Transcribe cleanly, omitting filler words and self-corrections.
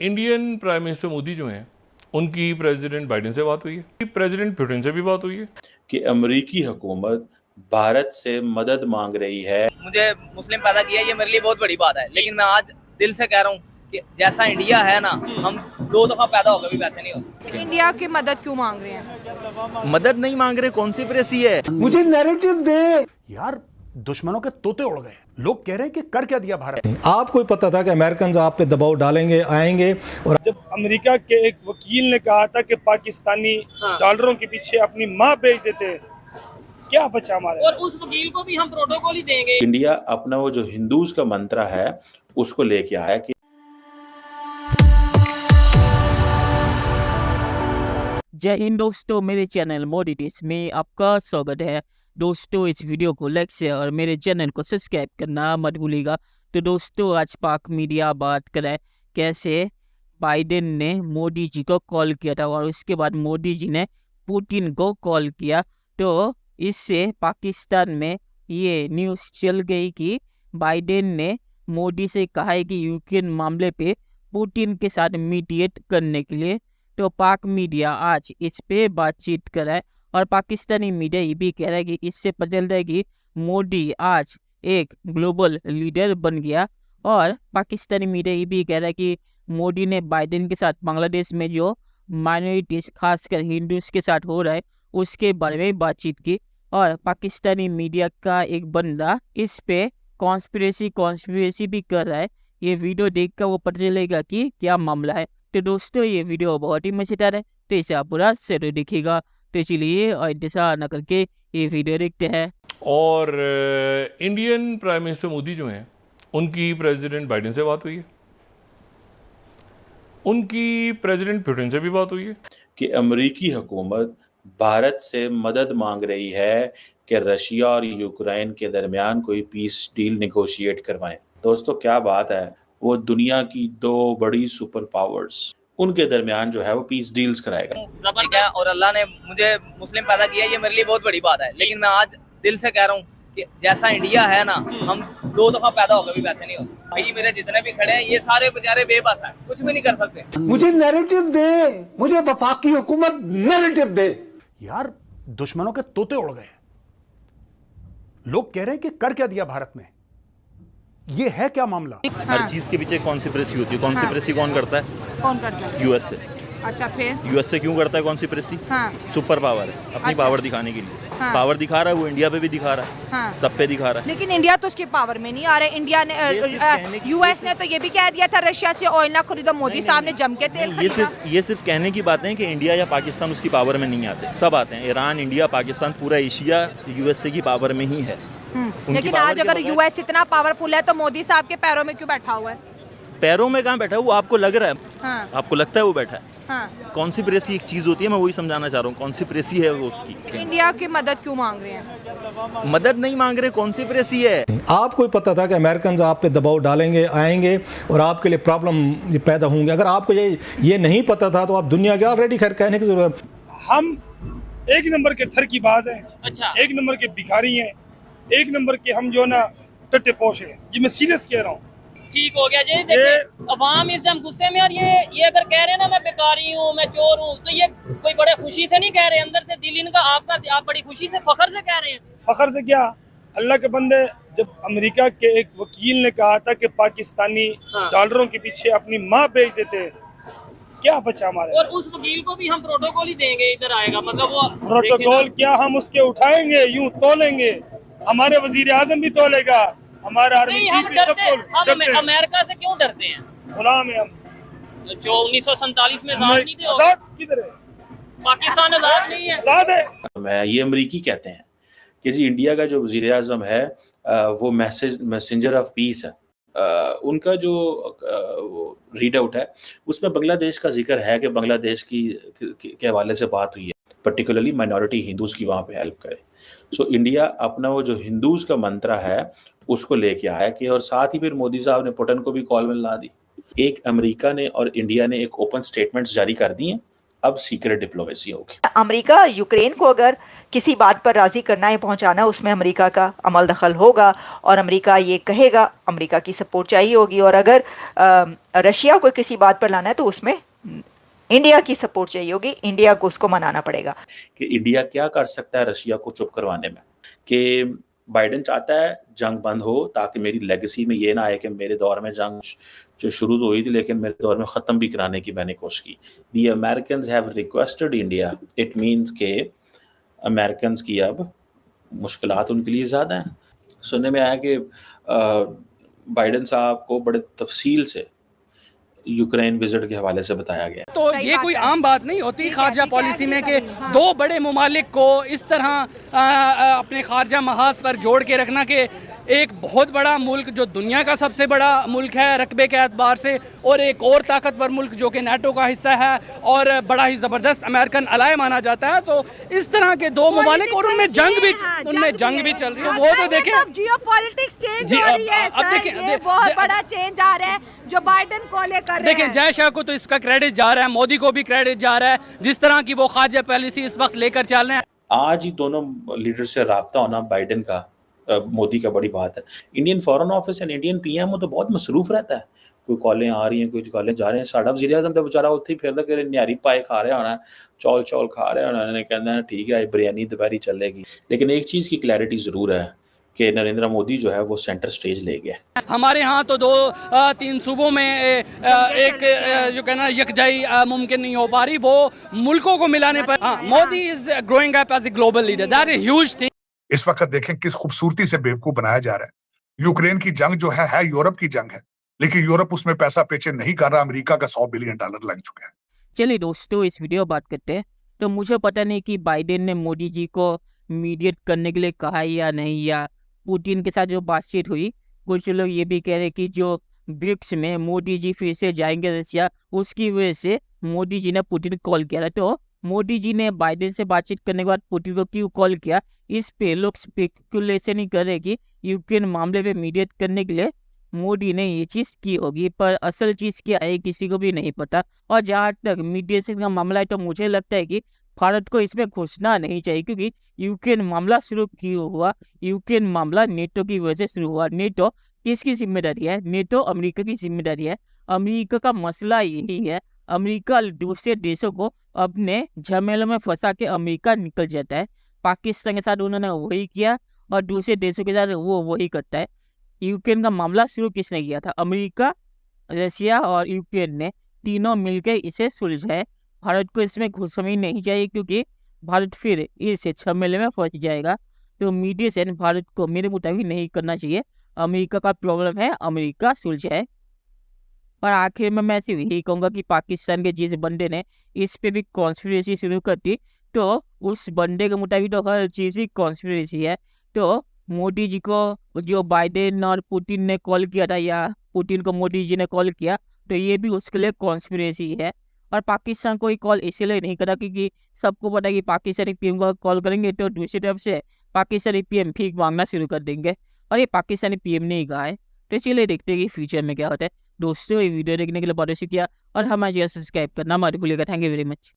Indian prime minister Modi जो हैं उनकी प्रेसिडेंट बाइडेन से बात हुई है, प्रेसिडेंट पुतिन से भी बात हुई है कि अमेरिकी हुकूमत भारत से मदद मांग रही है। मुझे मुस्लिम पैदा किया ये मेरे लिए बहुत बड़ी बात है, लेकिन मैं आज दिल से कह रहा हूँ कि जैसा इंडिया है ना, हम 2 दफा पैदा होकर भी वैसे नहीं होते। इंडिया की मदद क्यों मांग रहे हैं? मदद नहीं मांग रहे, कॉन्स्पिरेसी है। मुझे नैरेटिव दे यार। दुश्मनों के तोते उड़ गए। लोग कह रहे हैं कि कर क्या दिया भारत ने। आपको पता था कि अमेरिकन आप पे दबाव डालेंगे, आएंगे। और जब अमेरिका के एक वकील ने कहा था कि पाकिस्तानी डॉलरों के पीछे अपनी माँ बेच देते, क्या बचा हमारे? और उस वकील को भी हम प्रोटोकॉल ही देंगे। इंडिया अपना वो जो हिंदूज का मंत्र है उसको लेके आया कि जय हिंद दोस्तों, मेरे चैनल मोदी डिश में आपका स्वागत है। दोस्तों, इस वीडियो को लाइक शेयर और मेरे चैनल को सब्सक्राइब करना मत भूलिएगा। तो दोस्तों, आज पाक मीडिया बात करे कैसे बाइडेन ने मोदी जी को कॉल किया था और उसके बाद मोदी जी ने पुतिन को कॉल किया। तो इससे पाकिस्तान में ये न्यूज़ चल गई कि बाइडेन ने मोदी से कहा है कि यूक्रेन मामले पे पुतिन के साथ मीडिएट करने के लिए। तो पाक मीडिया आज इस पे बातचीत कर रहा है और पाकिस्तानी मीडिया ये भी कह रहा है कि इससे पता चलता है कि मोदी आज एक ग्लोबल लीडर बन गया। और पाकिस्तानी मीडिया ये भी कह रहा है कि मोदी ने बाइडेन के साथ बांग्लादेश में जो माइनॉरिटीज खासकर हिंदूज के साथ हो रहा है उसके बारे में बातचीत की। और पाकिस्तानी मीडिया का एक बंदा इस पे कॉन्स्पिरेसी भी कर रहा है। ये वीडियो देखकर वो पता चलेगा कि क्या मामला है। तो दोस्तों, ये वीडियो बहुत ही मजेदार है, तो इसे आप पूरा जरूर देखिएगा। तो चलिए और इंतजार न करके ये वीडियो देखते हैं। और इंडियन प्राइम मिनिस्टर मोदी जो हैं उनकी प्रेसिडेंट बाइडेन से बात हुई है, उनकी प्रेसिडेंट पुतिन से भी बात हुई है कि अमेरिकी हुकूमत भारत से मदद मांग रही है कि रशिया और यूक्रेन के दरमियान कोई पीस डील निगोशिएट करवाएं। दोस्तों, क्या बात है, वो दुनिया की 2 बड़ी सुपर पावर्स उनके दरमियान जो है वो पीस डील्स कराएगा। ठीक है, और अल्लाह ने मुझे मुस्लिम पैदा किया ये मेरे लिए बहुत बड़ी बात है, लेकिन मैं आज दिल से कह रहा हूँ कि जैसा इंडिया है ना, हम 2 दफा पैदा होकर भी वैसे नहीं होते। भाई मेरे जितने भी खड़े हैं ये सारे बेचारे बेबस हैं, कुछ भी नहीं कर सकते। मुझे नैरेटिव दे, मुझे वफाकी हुकूमत नैरेटिव दे। यार, दुश्मनों के तोते उड़ गए। लोग कह रहे हैं कि कर क्या दिया भारत ने। ये है क्या मामला? हर चीज के पीछे कॉन्स्पिरेसी होती है। कॉन्स्पिरेसी कौन करता है? कौन करता है? यूएस से। अच्छा, फिर यूएस से क्यों करता है कॉन्स्पिरेसी? हाँ। सुपर पावर है, अपनी अच्छा। पावर दिखाने के लिए। हाँ। पावर दिखा रहा है वो, इंडिया पे भी दिखा रहा है। हाँ। सब पे दिखा रहा है। लेकिन इंडिया तो उसके पावर में नहीं आ रहा है। इंडिया ने यूएस ने तो ये भी कह दिया था रशिया से ऑयल ना खरीदो। मोदी साहब ने जम के तेल खरीदा। ये सिर्फ कहने की बातें हैं कि इंडिया या पाकिस्तान उसकी पावर में नहीं आते। सब आते हैं, ईरान, इंडिया, पाकिस्तान, पूरा एशिया यूएसए की पावर में ही है। लेकिन आज अगर यूएस इतना पावरफुल है तो मोदी साहब के पैरों में क्यों बैठा हुआ है? पैरों में कहाँ बैठा है वो? आपको लग रहा है? हाँ। आपको लगता है वो बैठा है? हाँ। कॉन्स्पिरेसी एक चीज होती है, मैं वही समझाना चाह रहा हूँ। कॉन्स्पिरेसी है वो उसकी। इंडिया की मदद क्यों मांग रहे हैं? मदद नहीं मांग रहे, कॉन्स्पिरेसी है। आपको पता था कि अमेरिकन आप पे दबाव डालेंगे, आएंगे और आपके लिए प्रॉब्लम पैदा होंगे। अगर आपको ये नहीं पता था तो आप दुनिया के ऑलरेडी खैर कहने की जरूरत। हम एक नंबर के ठर की बाज हैं। अच्छा। एक नंबर के भिखारी हैं, एक नंबर के हम जो ना टट्टे पोश हैं। ये मैं सीरियस कह रहा हूँ। ठीक हो गया जी। देखिए, अवाम इस हम गुस्से में, और ये अगर कह रहे हैं ना मैं बेकारी हूँ, मैं चोर हूँ, तो ये कोई बड़े खुशी से नहीं कह रहे। अंदर से दिल इनका आप बड़ी खुशी से फखर से कह रहे हैं। फखर से क्या, अल्लाह के बंदे, जब अमेरिका के एक वकील ने कहा था कि पाकिस्तानी डॉलरों के पीछे अपनी माँ बेच देते, क्या बचा हमारे? और उस वकील को भी हम प्रोटोकॉल ही देंगे। इधर आएगा, मतलब वो प्रोटोकॉल क्या, हम उसके उठाएंगे, यूं तोलेंगे। हमारे वजीर आजम भी तोलेगा, हमारा आर्मी नहीं, चीफ हम भी सब डरते। हम अमेरिका से क्यों डरते हैं? गुलाम है हम। जो 1947 में आजाद नहीं थे, आजाद किधर है? पाकिस्तान आजाद नहीं है। आजाद है। ये अमेरिकी कहते हैं कि जी इंडिया का जो वजीर आजम है वो मैसेंजर ऑफ पीस है। उनका जो रीड आउट है उसमें बांग्लादेश का जिक्र है कि बांग्लादेश के हवाले से बात हुई है, पर्टिकुलरली माइनॉरिटी हिंदूज की वहाँ पे हेल्प करे। सो इंडिया अपना वो जो हिंदूज का मंत्र है उसको लेके आया कि, और साथ ही फिर मोदी साहब ने पुतिन को भी कॉल मिला दी। एक अमेरिका ने और इंडिया ने एक ओपन स्टेटमेंट्स जारी कर दी हैं अब सीक्रेट डिप्लोमेसी होगी। अमेरिका यूक्रेन को अगर किसी बात पर राजी करना है, पहुंचाना, उसमें अमेरिका का अमल दखल होगा और अमेरिका ये कहेगा, अमेरिका की सपोर्ट चाहिए होगी। और अगर रशिया को किसी बात पर लाना है तो उसमें इंडिया की सपोर्ट चाहिए होगी, इंडिया को उसको मनाना पड़ेगा। कि इंडिया क्या कर सकता है रशिया को चुप करवाने में, कि बाइडेन चाहता है जंग बंद हो ताकि मेरी लेगेसी में ये ना आए कि मेरे दौर में जंग जो शुरू तो हुई थी लेकिन मेरे दौर में ख़त्म भी कराने की मैंने कोशिश की। The Americans have requested India, it means के अमेरिकन्स की अब मुश्किलात उनके लिए ज़्यादा हैं। सुनने में आया कि बाइडेन साहब को बड़े तफसील से यूक्रेन विजिट के हवाले से बताया गया। तो ये कोई आम बात नहीं होती खारजा पॉलिसी में कि दो बड़े ममालिक को इस तरह अपने खारजा महाज पर जोड़ के रखना कि एक बहुत बड़ा मुल्क जो दुनिया का सबसे बड़ा मुल्क है रकबे के एतबार से, और एक और ताकतवर मुल्क जो कि नाटो का हिस्सा है और बड़ा ही ज़बरदस्त अमेरिकन अलाय माना जाता है, तो इस तरह के दो ममालिक और उनमें जंग भी चल रही है। तो वो तो देखें जियोपॉलिटिक्स चेंज हो रही है अब देखें ये बहुत बड़ा चेंज आ रहा है जो बाइडेन को लेकर रहे देखें, जय शाह को तो इसका क्रेडिट जा रहा है, मोदी को भी क्रेडिट जा रहा है, जिस तरह की वो खारजा पॉलिसी इस वक्त लेकर चल रहे हैं। आज ही दोनों लीडर से राब्ता होना बाइडेन का मोदी का बड़ी बात है। Indian foreign office and Indian PM वो तो बहुत मसरूफ रहता है, कोई कॉलें आ रही हैं, कोई कॉलें जा रहे हैं। साडा वज़ीर आज़म तो बेचारा उत्थे ही फिरदा कि न्यारी पाए खा रहा होना, चौल खा रहा होना, उन्होंने कहना ठीक है बिरयानी दोपहरी चलेगी। लेकिन एक चीज़ की क्लैरिटी ज़रूर है कि नरेंद्र मोदी जो है वो सेंटर स्टेज ले गया। हमारे यहाँ तो 2-3 सूबों में एक जो कहना यकजाई मुमकिन नहीं हो पा रही, वो मुल्कों को मिलाने पर Modi is growing up as a global leader, that is huge thing. इस वक्त देखें किस खूबसूरती से बेवकूफ बनाया जा रहा है। यूक्रेन की जंग जो है यूरोप की जंग है, लेकिन यूरोप उसमें पैसा पेचे नहीं कर रहा। अमेरिका का $100 बिलियन लग चुका है। चलिए दोस्तों, इस वीडियो बात करते हैं। तो मुझे पता नहीं कि बाइडेन ने मोदी जी को मीडिएट करने के लिए कहा या नहीं, या पुतिन के साथ जो बातचीत हुई, कुछ लोग ये भी कह रहे कि जो ब्रिक्स में मोदी जी फिर से जाएंगे रशिया, उसकी वजह से मोदी जी ने पुतिन को कॉल किया था। तो मोदी जी ने बाइडेन से बातचीत करने के बाद पुतिन को क्यों कॉल किया, इस पे लोग स्पेकुलेशन ही कर रहे कि यूक्रेन मामले पे मीडिएट करने के लिए मोदी ने ये चीज़ की होगी, पर असल चीज़ क्या है किसी को भी नहीं पता। और जहाँ तक मीडिएशन का मामला है तो मुझे लगता है कि भारत को इसमें घुसना नहीं चाहिए, क्योंकि यूक्रेन मामला शुरू क्यों हुआ, यूक्रेन मामला नेटो की वजह से शुरू हुआ। नेटो किसकी जिम्मेदारी है? नेटो अमेरिका की जिम्मेदारी है। अमेरिका का मसला यही है, अमेरिका दूसरे देशों को अपने झमेलों में फंसा के अमेरिका निकल जाता है। पाकिस्तान के साथ उन्होंने वही किया और दूसरे देशों के साथ वो वही करता है। यूक्रेन का मामला शुरू किसने किया था? अमेरिका, रशिया और यूक्रेन ने तीनों मिलकर इसे सुलझाए। भारत को इसमें घुसना ही नहीं चाहिए, क्योंकि भारत फिर इस झमेले में फंस जाएगा। तो मीडिएशन भारत को मेरे मुताबिक नहीं करना चाहिए। अमेरिका का प्रॉब्लम है, अमेरिका सुलझाए। और आखिर में मैं सिर्फ यही कहूँगा कि पाकिस्तान के जिस बंदे ने इस पे भी कॉन्स्पिरेसी शुरू कर दी, तो उस बंदे के मुताबिक तो हर चीज़ ही कॉन्स्पिरेसी है। तो मोदी जी को जो बाइडेन और पुतिन ने कॉल किया था, या पुतिन को मोदी जी ने कॉल किया, तो ये भी उसके लिए कॉन्स्पिरेसी है। और पाकिस्तान को ही कॉल इसीलिए नहीं करा क्योंकि सबको पता है कि पाकिस्तानी पीएम को कॉल करेंगे तो दूसरी तरफ से पाकिस्तानी पीएम भीख मांगना शुरू कर देंगे, और ये पाकिस्तानी पीएम ने ही कहा है। तो चलिए देखते हैं कि फ्यूचर में क्या होता है। दोस्तों, ये वीडियो देखने के लिए बहुत शुक्रिया, और हमारे चैनल सब्सक्राइब करना मत भूलिएगा। Thank you very much.